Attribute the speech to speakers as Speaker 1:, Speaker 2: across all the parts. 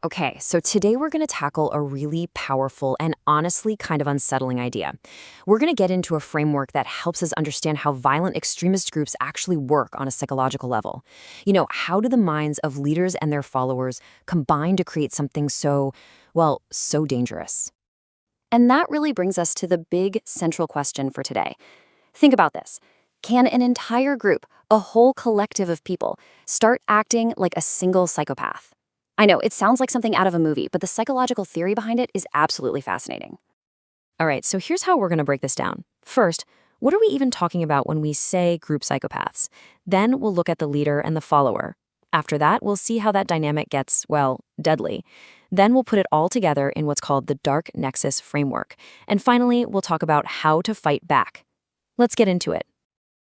Speaker 1: Okay, so today we're going to tackle a really powerful and honestly kind of unsettling idea. We're going to get into a framework that helps us understand how violent extremist groups actually work on a psychological level. How do the minds of leaders and their followers combine to create something so, well, so dangerous?
Speaker 2: And that really brings us to the big central question for today. Think about this. Can an entire group, a whole collective of people, start acting like a single psychopath? I know, it sounds like something out of a movie, but the psychological theory behind it is absolutely fascinating.
Speaker 1: All right, so here's how we're going to break this down. First, what are we even talking about when we say group psychopaths? Then we'll look at the leader and the follower. After that, we'll see how that dynamic gets, well, deadly. Then we'll put it all together in what's called the Dark Nexus framework. And finally, we'll talk about how to fight back. Let's get into it.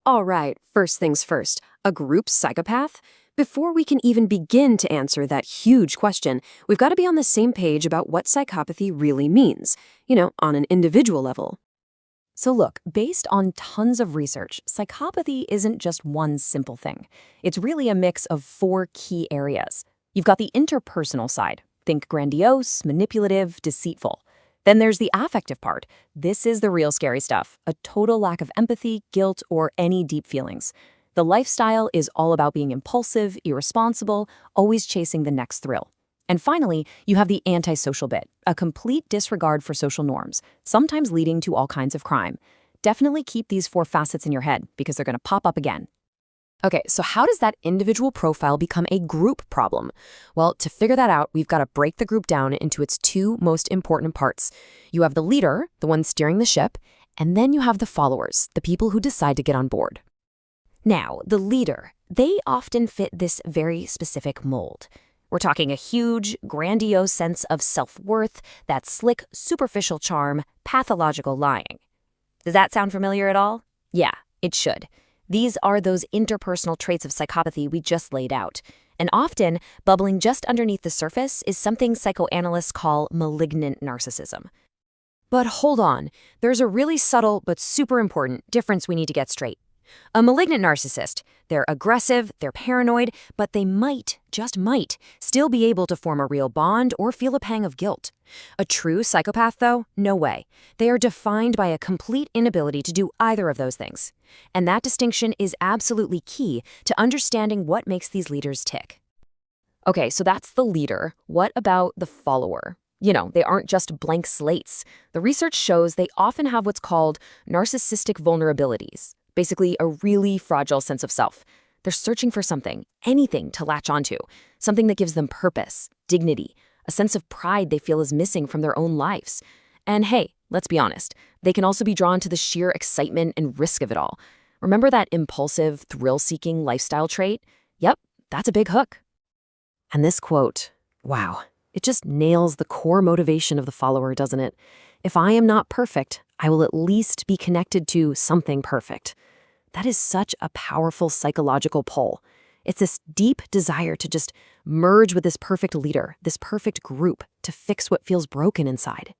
Speaker 3: All right, first things first, a group psychopath? Before we can even begin to answer that huge question, we've got to be on the same page about what psychopathy really means, on an individual level.
Speaker 1: So look, based on tons of research, psychopathy isn't just one simple thing. It's really a mix of 4 key areas. You've got the interpersonal side. Think grandiose, manipulative, deceitful. Then there's the affective part. This is the real scary stuff, a total lack of empathy, guilt, or any deep feelings. The lifestyle is all about being impulsive, irresponsible, always chasing the next thrill. And finally, you have the antisocial bit, a complete disregard for social norms, sometimes leading to all kinds of crime. Definitely keep these 4 facets in your head because they're going to pop up again.
Speaker 3: Okay, so how does that individual profile become a group problem? Well, to figure that out, we've got to break the group down into its 2 most important parts. You have the leader, the one steering the ship, and then you have the followers, the people who decide to get on board. Now, the leader, they often fit this very specific mold. We're talking a huge, grandiose sense of self-worth, that slick, superficial charm, pathological lying. Does that sound familiar at all? Yeah, it should. These are those interpersonal traits of psychopathy we just laid out. And often, bubbling just underneath the surface is something psychoanalysts call malignant narcissism. But hold on, there's a really subtle but super important difference we need to get straight. A malignant narcissist, they're aggressive, they're paranoid, but they might, just might, still be able to form a real bond or feel a pang of guilt. A true psychopath, though, no way. They are defined by a complete inability to do either of those things. And that distinction is absolutely key to understanding what makes these leaders tick. Okay, so that's the leader. What about the follower? They aren't just blank slates. The research shows they often have what's called narcissistic vulnerabilities. Basically, a really fragile sense of self. They're searching for something, anything to latch onto, something that gives them purpose, dignity, a sense of pride they feel is missing from their own lives. And hey, let's be honest, they can also be drawn to the sheer excitement and risk of it all. Remember that impulsive, thrill-seeking lifestyle trait? Yep, that's a big hook. And this quote, wow, it just nails the core motivation of the follower, doesn't it? If I am not perfect, I will at least be connected to something perfect. That is such a powerful psychological pull. It's this deep desire to just merge with this perfect leader, this perfect group, to fix what feels broken inside.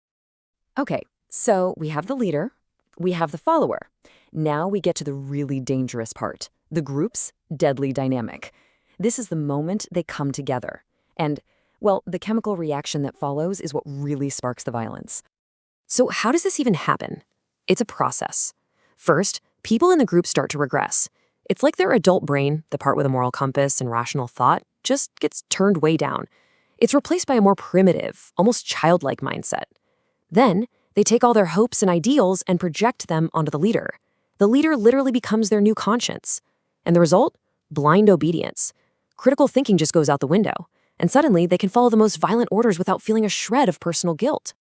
Speaker 3: Okay, so we have the leader, we have the follower. Now we get to the really dangerous part, the group's deadly dynamic. This is the moment they come together. And, well, the chemical reaction that follows is what really sparks the violence. So how does this even happen? It's a process. First, people in the group start to regress. It's like their adult brain, the part with a moral compass and rational thought, just gets turned way down. It's replaced by a more primitive, almost childlike mindset. Then, they take all their hopes and ideals and project them onto the leader. The leader literally becomes their new conscience. And the result? Blind obedience. Critical thinking just goes out the window. And suddenly, they can follow the most violent orders without feeling a shred of personal guilt.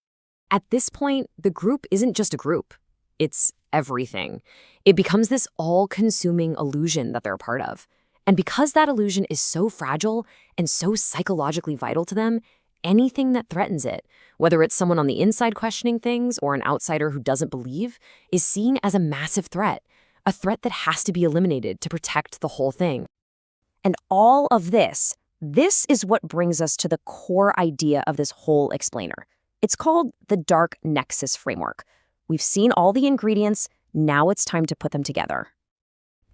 Speaker 3: At this point, the group isn't just a group. It's everything. It becomes this all-consuming illusion that they're a part of. And because that illusion is so fragile and so psychologically vital to them, anything that threatens it, whether it's someone on the inside questioning things or an outsider who doesn't believe, is seen as a massive threat, a threat that has to be eliminated to protect the whole thing. And all of this is what brings us to the core idea of this whole explainer. It's called the Dark Nexus framework. We've seen all the ingredients, now it's time to put them together.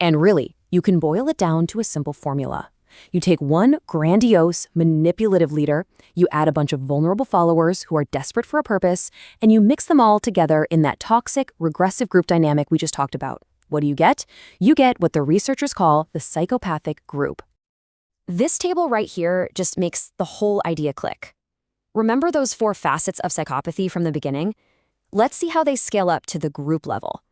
Speaker 3: And really, you can boil it down to a simple formula.
Speaker 1: You take one grandiose, manipulative leader, you add a bunch of vulnerable followers who are desperate for a purpose, and you mix them all together in that toxic, regressive group dynamic we just talked about. What do you get? You get what the researchers call the psychopathic group.
Speaker 2: This table right here just makes the whole idea click. Remember those 4 facets of psychopathy from the beginning? Let's see how they scale up to the group level.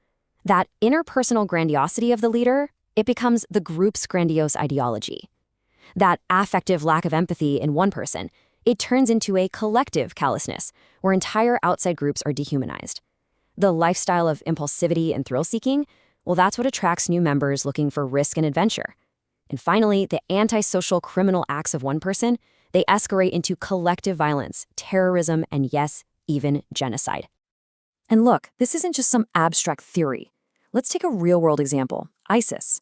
Speaker 2: That interpersonal grandiosity of the leader, it becomes the group's grandiose ideology. That affective lack of empathy in one person, it turns into a collective callousness, where entire outside groups are dehumanized. The lifestyle of impulsivity and thrill-seeking, well, that's what attracts new members looking for risk and adventure. And finally, the antisocial criminal acts of one person, they escalate into collective violence, terrorism, and yes, even genocide.
Speaker 1: And look, this isn't just some abstract theory. Let's take a real-world example, ISIS.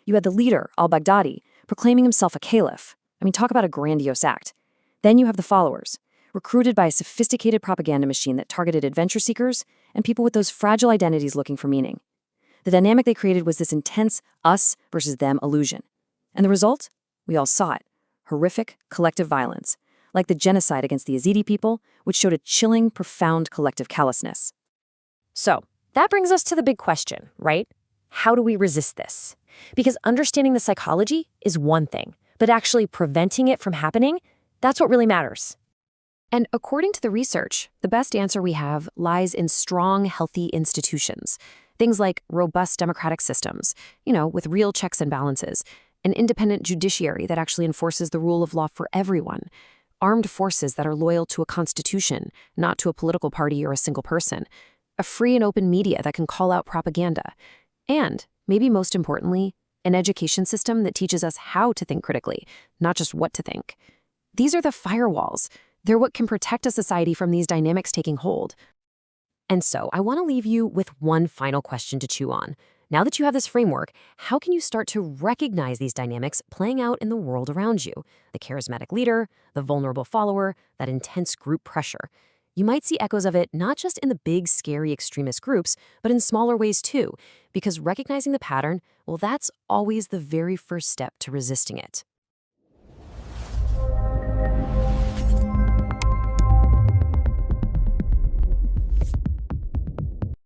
Speaker 1: You had the leader, al-Baghdadi, proclaiming himself a caliph. I mean, talk about a grandiose act. Then you have the followers, recruited by a sophisticated propaganda machine that targeted adventure seekers and people with those fragile identities looking for meaning. The dynamic they created was this intense us versus them illusion. And the result? We all saw it. Horrific collective violence, like the genocide against the Yazidi people, which showed a chilling, profound collective callousness.
Speaker 3: So, that brings us to the big question, right? How do we resist this? Because understanding the psychology is one thing, but actually preventing it from happening, that's what really matters. And according to the research, the best answer we have lies in strong, healthy institutions. Things like robust democratic systems, with real checks and balances, an independent judiciary that actually enforces the rule of law for everyone, armed forces that are loyal to a constitution, not to a political party or a single person, a free and open media that can call out propaganda, and, maybe most importantly, an education system that teaches us how to think critically, not just what to think. These are the firewalls. They're what can protect a society from these dynamics taking hold. And so, I want to leave you with one final question to chew on. Now that you have this framework, how can you start to recognize these dynamics playing out in the world around you? The charismatic leader, the vulnerable follower, that intense group pressure. You might see echoes of it not just in the big, scary extremist groups, but in smaller ways too, because recognizing the pattern, well, that's always the very first step to resisting it.